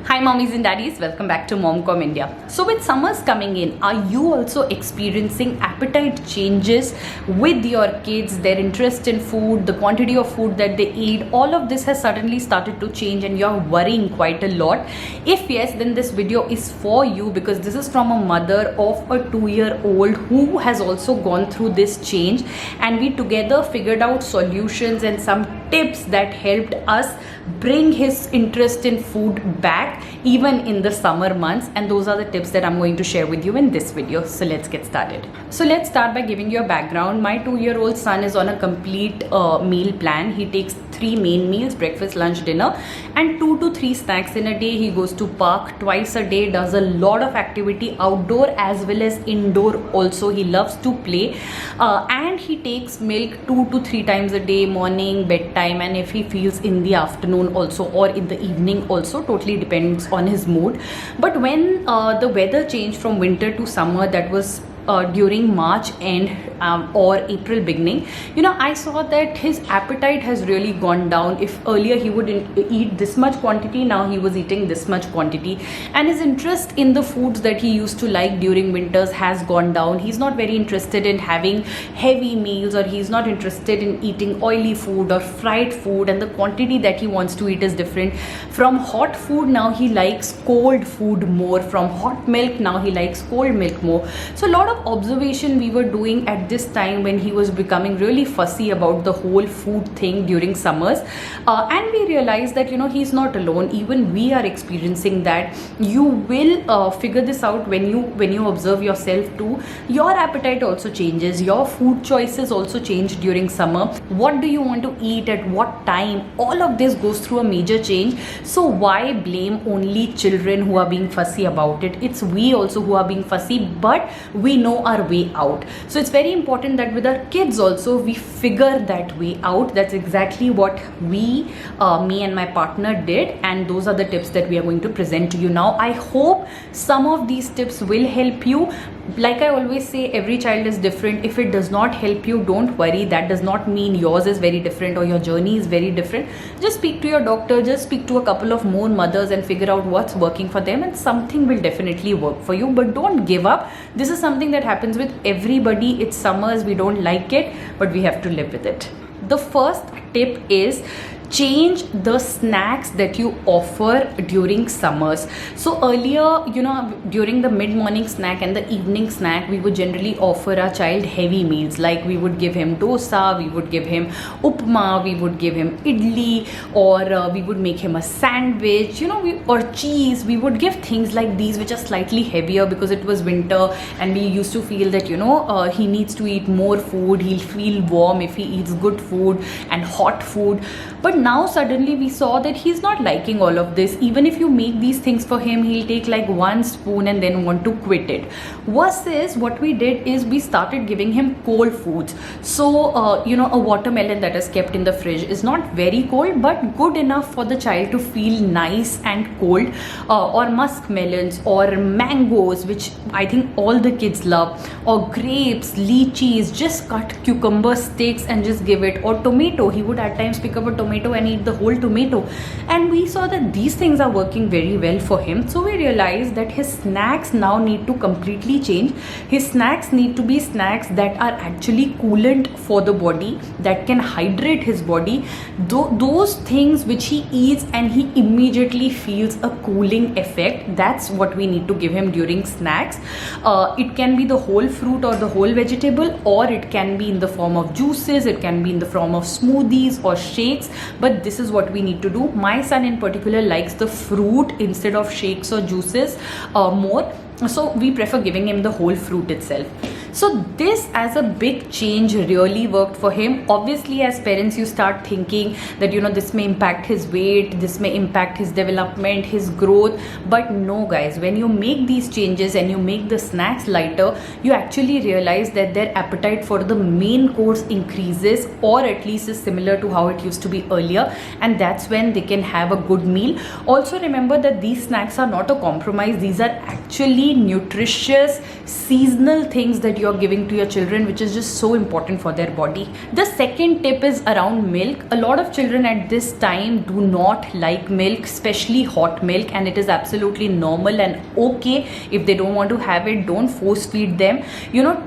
Hi mommies and daddies, welcome back to Momcom India. So with summers coming in, are you also experiencing appetite changes with your kids, their interest in food, the quantity of food that they eat? All of this has suddenly started to change and you're worrying quite a lot. If yes, then this video is for you because this is from a mother of a 2-year-old who has also gone through this change, and we together figured out solutions and some tips that helped us bring his interest in food back even in the summer months, and those are the tips that I'm going to share with you in this video. So let's get started. So let's start by giving you a background. My 2-year-old son is on a complete meal plan. He takes 3 main meals, breakfast, lunch, dinner, and 2 to 3 snacks in a day. He goes to park twice a day, does a lot of activity outdoor as well as indoor also. He loves to play and he takes milk 2 to 3 times a day, morning, bedtime, and if he feels in the afternoon also or in the evening also, totally depends on his mood. But when the weather changed from winter to summer, that was during March end or April beginning, I saw that his appetite has really gone down. If earlier he would eat this much quantity, now he was eating this much quantity, and his interest in the foods that he used to like during winters has gone down. He's not very interested in having heavy meals, or he's not interested in eating oily food or fried food, and the quantity that he wants to eat is different. From hot food, now he likes cold food more. From hot milk, now he likes cold milk more. So a lot of observation we were doing at this time when he was becoming really fussy about the whole food thing during summers, and we realized that he's not alone. Even we are experiencing that. You will figure this out when you observe yourself too. Your appetite also changes, your food choices also change during summer. What do you want to eat at what time? All of this goes through a major change. So why blame only children who are being fussy about it? It's we also who are being fussy, but we know our way out. So it's very important that with our kids also we figure that way out. That's exactly what me and my partner did, and those are the tips that we are going to present to you now. I hope some of these tips will help you. Like I always say, every child is different. If it does not help you, don't worry. That does not mean yours is very different or your journey is very different. Just speak to your doctor, just speak to a couple of more mothers and figure out what's working for them, and something will definitely work for you. But don't give up. This is something that happens with everybody. It's summers, we don't like it, but we have to live with it. The first tip is change the snacks that you offer during summers. So earlier, during the mid-morning snack and the evening snack, we would generally offer our child heavy meals. Like we would give him dosa, we would give him upma, we would give him idli, or we would make him a sandwich, or cheese. We would give things like these which are slightly heavier because it was winter and we used to feel that he needs to eat more food. He'll feel warm if he eats good food and hot food. But now suddenly we saw that he's not liking all of this. Even if you make these things for him, he'll take like 1 spoon and then want to quit it. Versus what we did is we started giving him cold foods. So a watermelon that is kept in the fridge is not very cold but good enough for the child to feel nice and cold, or musk melons or mangoes, which I think all the kids love, or grapes, lychees. Just cut cucumber sticks and just give it, or tomato. He would at times pick up a tomato and eat the whole tomato, and we saw that these things are working very well for him. So we realized that his snacks now need to completely change. His snacks need to be snacks that are actually coolant for the body, that can hydrate his body. Those things which he eats and he immediately feels a cooling effect, that's what we need to give him during snacks. It can be the whole fruit or the whole vegetable, or it can be in the form of juices, it can be in the form of smoothies or shakes, but this is what we need to do. My son in particular likes the fruit instead of shakes or juices more, so we prefer giving him the whole fruit itself. So this as a big change really worked for him. Obviously, as parents, you start thinking that this may impact his weight, this may impact his development, his growth. But no guys, when you make these changes and you make the snacks lighter, you actually realize that their appetite for the main course increases, or at least is similar to how it used to be earlier, and that's when they can have a good meal. Also remember that these snacks are not a compromise. These are actually nutritious seasonal things that you you're giving to your children, which is just so important for their body. The second tip is around milk. A lot of children at this time do not like milk, especially hot milk, and it is absolutely normal and okay. If they don't want to have it, don't force feed them.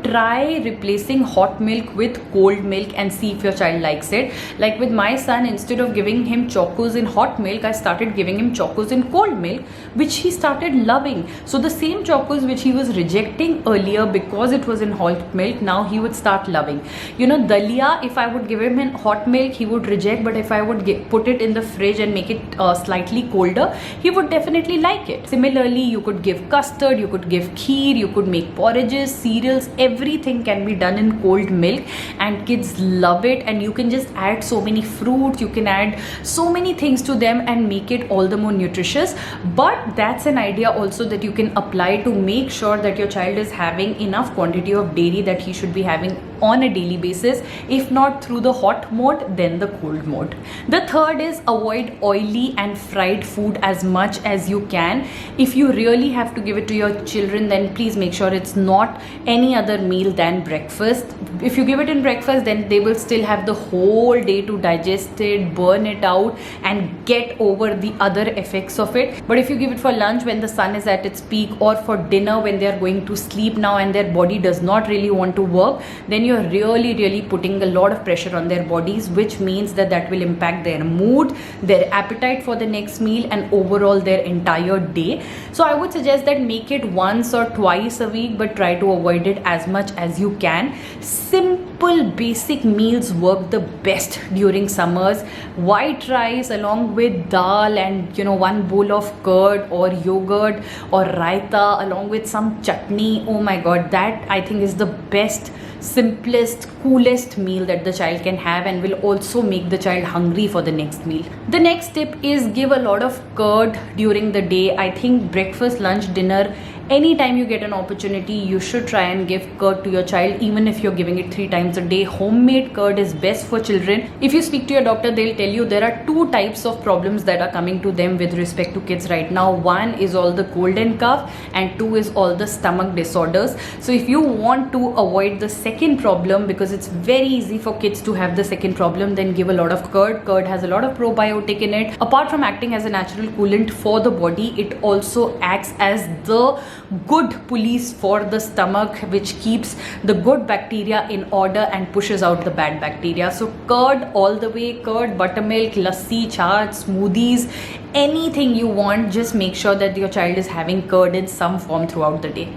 Try replacing hot milk with cold milk and see if your child likes it. Like with my son, instead of giving him chocos in hot milk, I started giving him chocos in cold milk, which he started loving. So the same chocos which he was rejecting earlier because it was in hot milk, now he would start loving. Dalia, if I would give him in hot milk, he would reject, but if I would put it in the fridge and make it slightly colder, he would definitely like it. Similarly, you could give custard, you could give kheer, you could make porridges, cereals, everything can be done in cold milk and kids love it. And you can just add so many fruits, you can add so many things to them and make it all the more nutritious. But that's an idea also that you can apply to make sure that your child is having enough quantity of dairy that he should be having on a daily basis. If not through the hot mode, then the cold mode. The third is avoid oily and fried food as much as you can. If you really have to give it to your children, then please make sure it's not any other meal than breakfast. If you give it in breakfast, then they will still have the whole day to digest it, burn it out and get over the other effects of it. But if you give it for lunch when the sun is at its peak, or for dinner when they are going to sleep now and their body does not really want to work, then you're really putting a lot of pressure on their bodies, which means that will impact their mood, their appetite for the next meal and overall their entire day. So I would suggest that make it once or twice a week, but try to avoid it as much as you can. Simple basic meals work the best during summers. White rice along with dal and one bowl of curd or yogurt or raita along with some chutney. Oh my god, that I think is the best, simplest, coolest meal that the child can have and will also make the child hungry for the next meal. The next tip is give a lot of curd during the day. I think breakfast, lunch, dinner, anytime you get an opportunity, you should try and give curd to your child, even if you're giving it 3 times a day. Homemade curd is best for children. If you speak to your doctor, they'll tell you there are 2 types of problems that are coming to them with respect to kids right now. One is all the cold and cough, and 2 is all the stomach disorders. So if you want to avoid the second problem, because it's very easy for kids to have the second problem, then give a lot of curd. Curd has a lot of probiotic in it. Apart from acting as a natural coolant for the body, it also acts as the good police for the stomach, which keeps the good bacteria in order and pushes out the bad bacteria. So curd all the way, curd, buttermilk, lassi, chaat, smoothies, anything you want, just make sure that your child is having curd in some form throughout the day.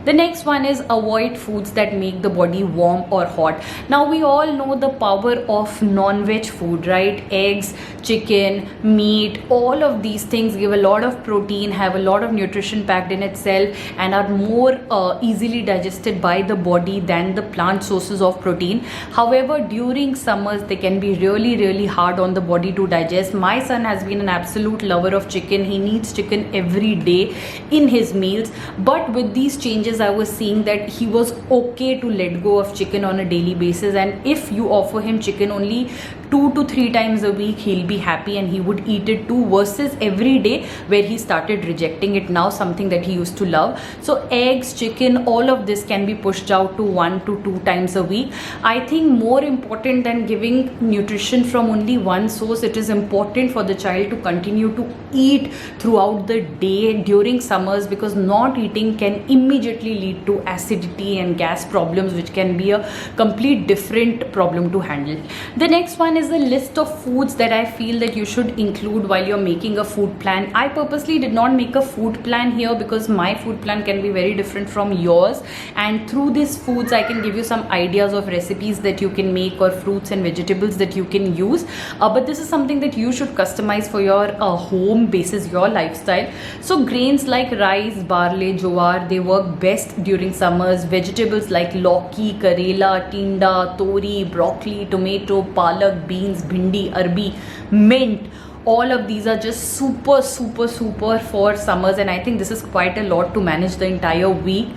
The next one is avoid foods that make the body warm or hot. Now we all know the power of non-veg food, right? Eggs, chicken, meat, all of these things give a lot of protein, have a lot of nutrition packed in itself and are more easily digested by the body than the plant sources of protein. However, during summers they can be really hard on the body to digest. My son has been an absolute lover of chicken. He needs chicken every day in his meals, but with these changes I was seeing that he was okay to let go of chicken on a daily basis, and if you offer him chicken only 2 to 3 times a week, he'll be happy and he would eat it too, versus every day where he started rejecting it now, something that he used to love. So eggs, chicken, all of this can be pushed out to 1 to 2 times a week. I think more important than giving nutrition from only one source, it is important for the child to continue to eat throughout the day during summers, because not eating can immediately lead to acidity and gas problems, which can be a complete different problem to handle. The next one is a list of foods that I feel that you should include while you're making a food plan. I purposely did not make a food plan here because my food plan can be very different from yours, and through these foods I can give you some ideas of recipes that you can make or fruits and vegetables that you can use, but this is something that you should customize for your home basis, your lifestyle. So grains like rice, barley, jowar, they work best during summers. Vegetables like lauki, karela, tinda, tori, broccoli, tomato, palak, beans, bhindi, arbi, mint, all of these are just super for summers, and I think this is quite a lot to manage the entire week.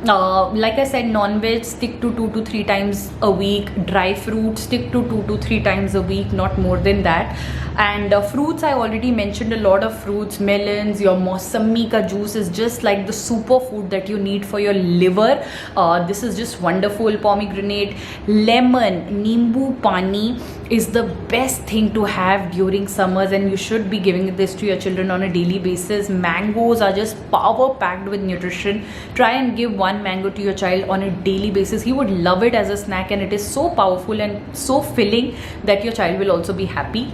Like I said, non-veg stick to 2 to 3 times a week. Dry fruit stick to 2 to 3 times a week, not more than that. And fruits, I already mentioned a lot of fruits. Melons, your mosami ka juice is just like the superfood that you need for your liver. This is just wonderful. Pomegranate, lemon, nimbu pani is the best thing to have during summers, and you should be giving this to your children on a daily basis. Mangoes are just power packed with nutrition. Try and give one mango to your child on a daily basis. He would love it as a snack, and it is so powerful and so filling that your child will also be happy.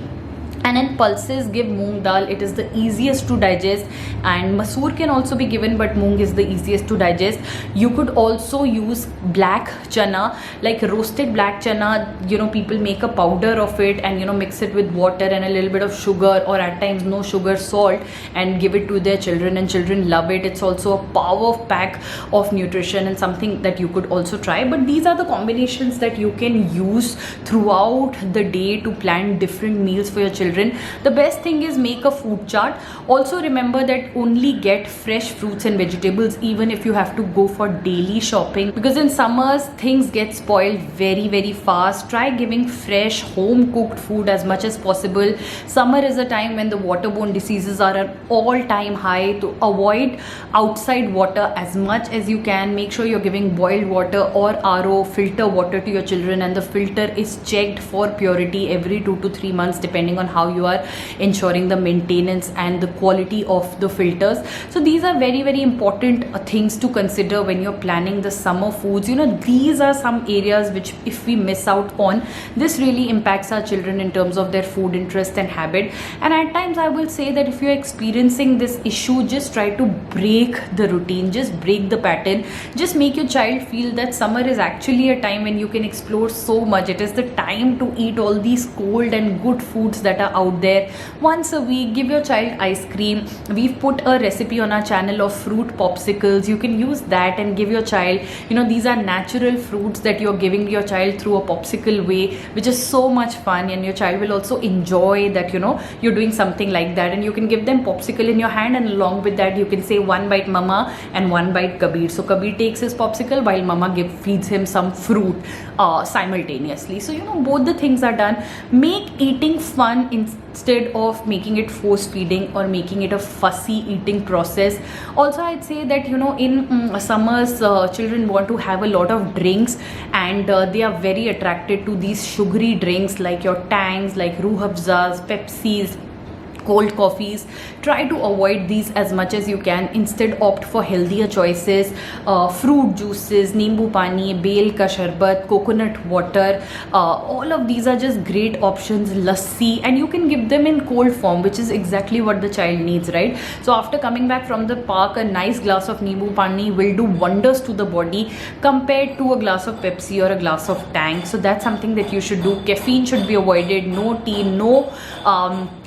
And in pulses, give moong dal. It is the easiest to digest, and masoor can also be given, but moong is the easiest to digest. You could also use black chana, like roasted black chana. People make a powder of it and mix it with water and a little bit of sugar, or at times no sugar, salt, and give it to their children, and children love it. It's also a power pack of nutrition and something that you could also try. But these are the combinations that you can use throughout the day to plan different meals for your children. The best thing is make a food chart. Also remember that only get fresh fruits and vegetables even if you have to go for daily shopping, because in summers things get spoiled very, very fast. Try giving fresh home cooked food as much as possible. Summer is a time when the waterborne diseases are at all-time high. To avoid outside water as much as you can, make sure you're giving boiled water or RO filter water to your children, and the filter is checked for purity every 2 to 3 months depending on how you are ensuring the maintenance and the quality of the filters. So these are very, very important things to consider when you're planning the summer foods. These are some areas which if we miss out on, this really impacts our children in terms of their food interest and habit. And at times I will say that if you're experiencing this issue, just try to break the routine, just break the pattern, just make your child feel that summer is actually a time when you can explore so much. It is the time to eat all these cold and good foods that are out there. Once a week, give your child ice cream. We've put a recipe on our channel of fruit popsicles. You can use that and give your child, these are natural fruits that you're giving your child through a popsicle way, which is so much fun, and your child will also enjoy that, you're doing something like that. And you can give them popsicle in your hand, and along with that you can say one bite mama and one bite Kabir. So Kabir takes his popsicle while mama feeds him some fruit simultaneously. So both the things are done. Make eating fun instead of making it force feeding or making it a fussy eating process. Also, I'd say that in summers children want to have a lot of drinks, and they are very attracted to these sugary drinks like your Tangs, like Ruh Afzas, Pepsis, cold coffees. Try to avoid these as much as you can. Instead opt for healthier choices, fruit juices, nimbu pani, bel ka sharbat, coconut water. All of these are just great options. Lassi, and you can give them in cold form, which is exactly what the child needs, right? So after coming back from the park, a nice glass of nimbu pani will do wonders to the body compared to a glass of Pepsi or a glass of Tang. So that's something that you should do. Caffeine should be avoided. No tea, no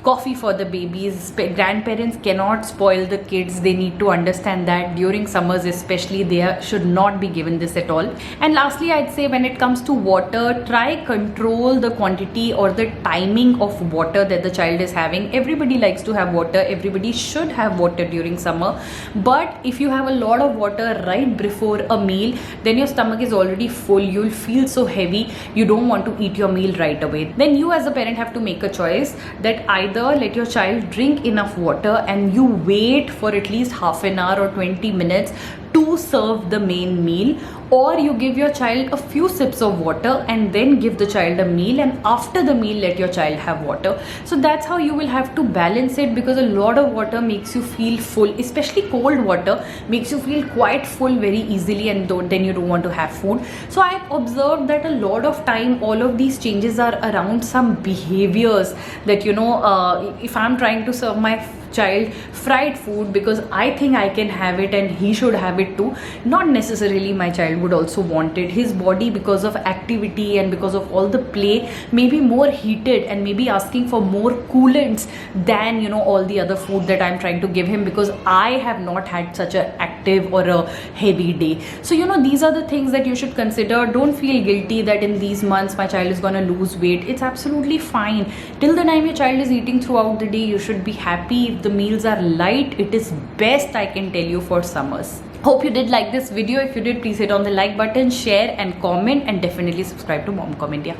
coffee for the babies. Grandparents cannot spoil the kids. They need to understand that during summers especially they should not be given this at all. And lastly, I'd say when it comes to water, try control the quantity or the timing of water that the child is having. Everybody likes to have water. Everybody should have water during summer. But if you have a lot of water right before a meal, then your stomach is already full. You'll feel so heavy. You don't want to eat your meal right away. Then you as a parent have to make a choice that either let your child drink enough water and you wait for at least half an hour or 20 minutes to serve the main meal, or you give your child a few sips of water and then give the child a meal, and after the meal let your child have water. So that's how you will have to balance it, because a lot of water makes you feel full, especially cold water makes you feel quite full very easily, and then you don't want to have food. So I've observed that a lot of time all of these changes are around some behaviors that if I'm trying to serve my child fried food because I think I can have it and he should have it too, not necessarily my child would also want it. His body, because of activity and because of all the play, may be more heated and maybe asking for more coolants than all the other food that I'm trying to give him, because I have not had such an active or a heavy day. So these are the things that you should consider. Don't feel guilty that in these months my child is going to lose weight. It's absolutely fine. Till the time your child is eating throughout the day, you should be happy. If the meals are light, it is best, I can tell you, for summers. Hope you did like this video. If you did, please hit on the like button, share and comment, and definitely subscribe to Momcom India.